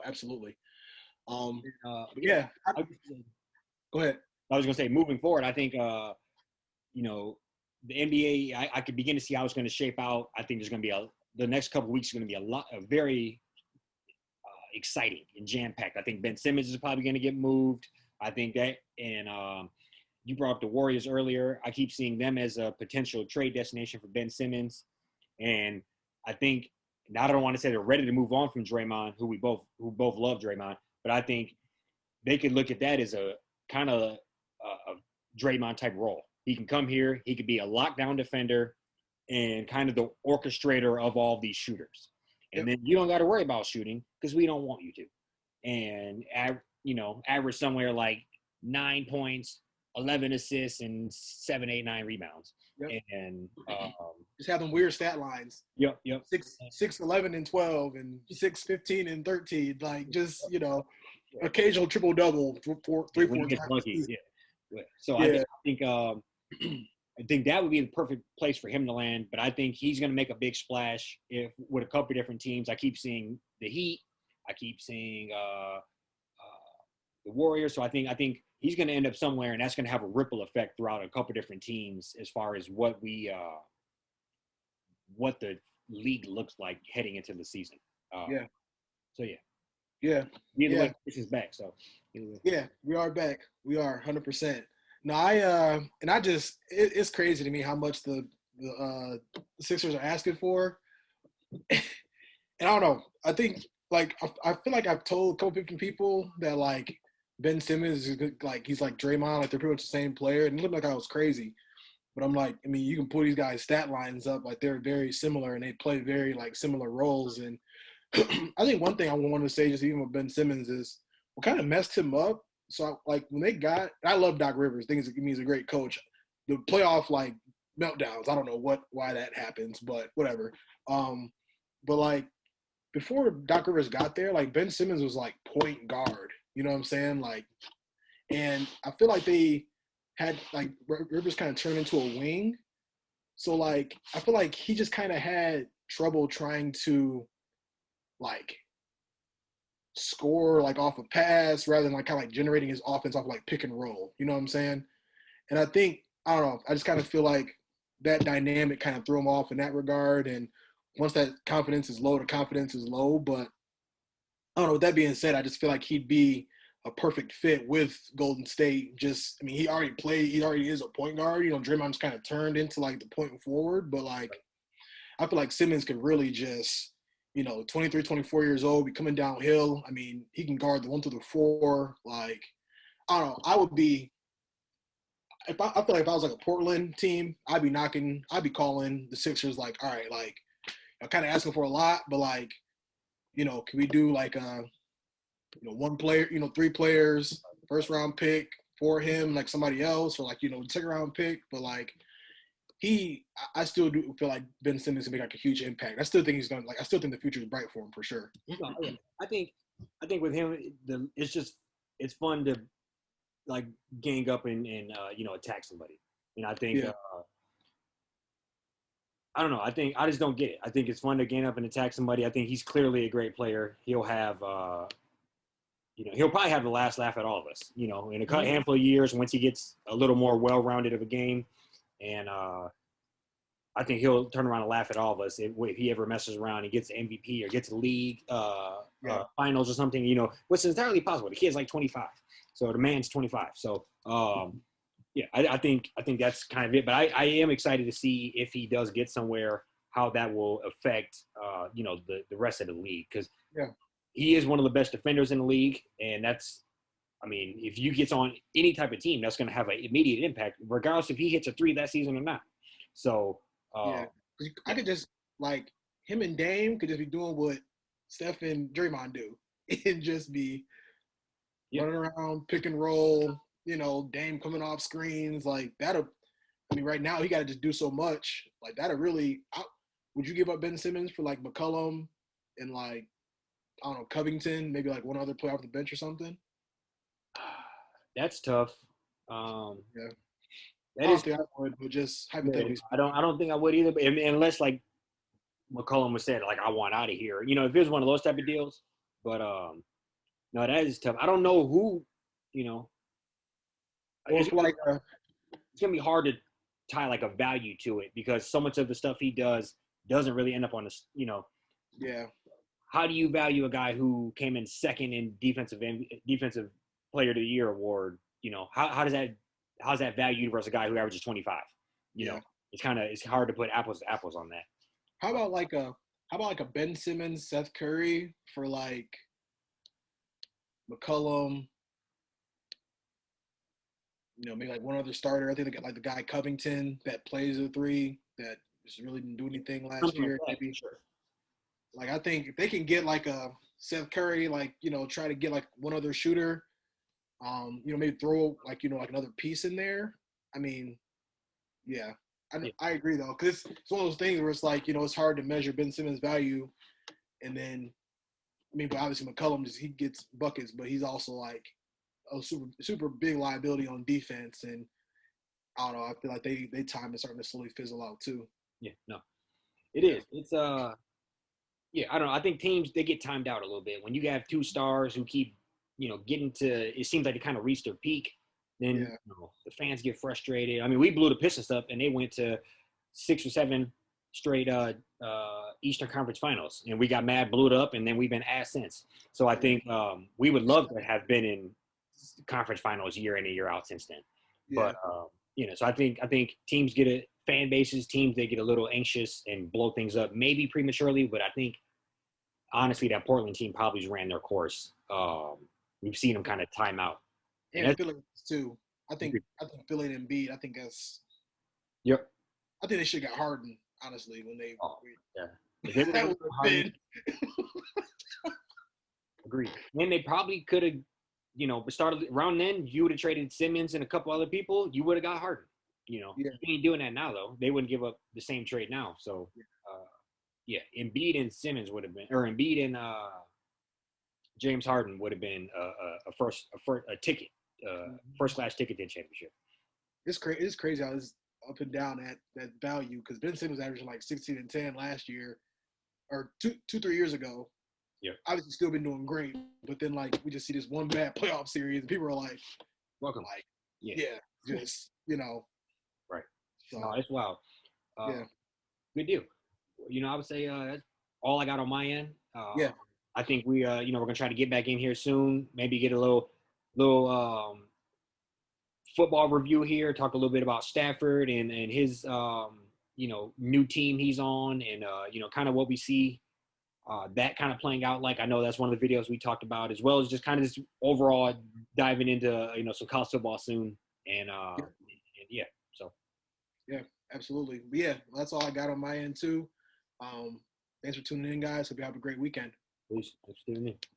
absolutely. Yeah, Yeah. Go ahead. I was gonna say, moving forward, I think the NBA. I could begin to see how it's going to shape out. I think there's going to be the next couple of weeks is going to be a very exciting and jam packed. I think Ben Simmons is probably going to get moved. I think that, and you brought up the Warriors earlier. I keep seeing them as a potential trade destination for Ben Simmons, and I think now I don't want to say they're ready to move on from Draymond, who both love Draymond, but I think they could look at that as a kind of a Draymond type role. He can come here, he could be a lockdown defender and kind of the orchestrator of all these shooters. And then you don't got to worry about shooting because we don't want you to. And average somewhere like 9 points, 11 assists, and 7, 8, 9 rebounds. Yep. And just have them weird stat lines. Yep. 6, 11, and 12, and 6, 15, and 13. Like just occasional triple double for 3, 4 times. Lucky, yeah. So I think that would be the perfect place for him to land. But I think he's going to make a big splash with a couple of different teams. I keep seeing the Heat. I keep seeing the Warriors. So I think he's going to end up somewhere, and that's going to have a ripple effect throughout a couple of different teams as far as what the league looks like heading into the season. So yeah. Yeah. Either way, this is back. So yeah, we are back. We are 100%. No, it's crazy to me how much the Sixers are asking for. And I don't know. I think I feel like I've told a couple different people that like Ben Simmons is like he's like Draymond, like they're pretty much the same player, and it looked like I was crazy. But I'm like, I mean, you can pull these guys' stat lines up, like they're very similar and they play very like similar roles. And I think one thing I want to say, just even with Ben Simmons, is what kind of messed him up. So like when they I love Doc Rivers. I think he's a great coach. The playoff like meltdowns, I don't know why that happens, but whatever. But like before Doc Rivers got there, like Ben Simmons was like point guard. You know what I'm saying? Like, and I feel like they had like Rivers kind of turned into a wing. So like I feel like he just kind of had trouble trying to like score like off a pass rather than like kind of like generating his offense off of like pick and roll. You know what I'm saying? And I think, I don't know, I just kind of feel like that dynamic kind of threw him off in that regard. And once that confidence is low, the confidence is low. But I don't know, with that being said, I just feel like he'd be a perfect fit with Golden State. Just, I mean, he already is a point guard. You know, Draymond's kind of turned into like the point forward, but like, I feel like Simmons could really just, 23, 24 years old, be coming downhill. I mean, he can guard the 1 through the 4. Like, I don't know. I feel like if I was like a Portland team, I'd be calling the Sixers like, all right, like, I'm kind of asking for a lot, but like, can we do like one player, 3 players, first round pick for him, like somebody else, or like, second round pick, but like, I still do feel like Ben Simmons can make like a huge impact. I still think I still think the future is bright for him for sure. I think with him, it's fun to like gang up and attack somebody. And I think I don't know. I just don't get it. I think it's fun to gang up and attack somebody. I think he's clearly a great player. He'll have he'll probably have the last laugh at all of us. In a handful of years once he gets a little more well-rounded of a game. And I think he'll turn around and laugh at all of us if he ever messes around and gets MVP or gets a league finals or something, which is entirely possible. The kid's like 25. So the man's 25. So, I think that's kind of it. But I am excited to see if he does get somewhere, how that will affect, the rest of the league. Because he is one of the best defenders in the league. And if you get on any type of team, that's going to have an immediate impact, regardless if he hits a 3 that season or not. So, I could just, like, him and Dame could just be doing what Steph and Draymond do and just be running around, pick and roll, Dame coming off screens. Like, right now he got to just do so much. Like, would you give up Ben Simmons for, like, McCollum and, like, I don't know, Covington, maybe, like, one other player off the bench or something? That's tough. I don't think I would, but just hypothetically. I don't think I would either. But unless like McCollum was said, like I want out of here. If it was one of those type of deals. But No, that is tough. I don't know who, you know, Or it's, for like it's gonna be hard to tie like a value to it because so much of the stuff he does doesn't really end up on the, yeah. how do you value a guy who came in second in defensive player of the year award? How does that how's that valued versus a guy who averages 25? Yeah. It's hard to put apples to apples on that. How about like a Ben Simmons, Seth Curry for like McCollum, maybe like one other starter. I think they got like the guy Covington that plays the three that just really didn't do anything last Something like year. that, Maybe sure. like I think if they can get like a Seth Curry, like try to get like one other shooter, maybe throw like like another piece in there. I mean, yeah, Yeah. I agree though, because it's one of those things where it's like it's hard to measure Ben Simmons' value, and then but obviously McCollum he gets buckets, but he's also like a super big liability on defense, and I don't know. I feel like they time is starting to slowly fizzle out too. Yeah, no, it Yeah, is. It's yeah, I don't know. I think teams they get timed out a little bit when you have two stars who keep getting to. It seems like they kind of reach their peak. Then yeah, the fans get frustrated. I mean, we blew the Pistons up, and they went to 6 or 7 straight Eastern Conference Finals, and we got mad, blew it up, and then we've been ass since. So I think we would love to have been in conference finals year in and year out since then. yeah. But so I think teams get it. Fan bases, teams, they get a little anxious and blow things up, maybe prematurely. But I think honestly, that Portland team probably just ran their course. We've seen them kind of time out, and And that's Philly too. I think Philly and Embiid. yep. I think they should have got Harden honestly when they. Oh, yeah. If they That would have been. Agreed. And they probably could have, started around then. You would have traded Simmons and a couple other people. You would have got Harden. Yeah. They ain't doing that now though. They wouldn't give up the same trade now. So, yeah, Embiid and Simmons would have been, or Embiid and James Harden would have been a ticket, first class ticket to the championship. It's crazy how it's up and down that value because Ben Simmons was averaging like 16 and 10 last year, or 3 years ago. Yeah. Obviously, still been doing great, but then like we just see this one bad playoff series, and people are like, Welcome. like, Yeah. just Right. So, no, it's wild. Yeah. Good deal. I would say that's all I got on my end. Yeah. I think we're gonna try to get back in here soon. Maybe get a little football review here. Talk a little bit about Stafford and his new team he's on, and kind of what we see that kind of playing out. Like I know that's one of the videos we talked about, as well as just kind of this overall diving into some college football soon. And yeah, so yeah, absolutely. But yeah, that's all I got on my end too. Thanks for tuning in, guys. Hope you have a great weekend. please, thanks for tuning in.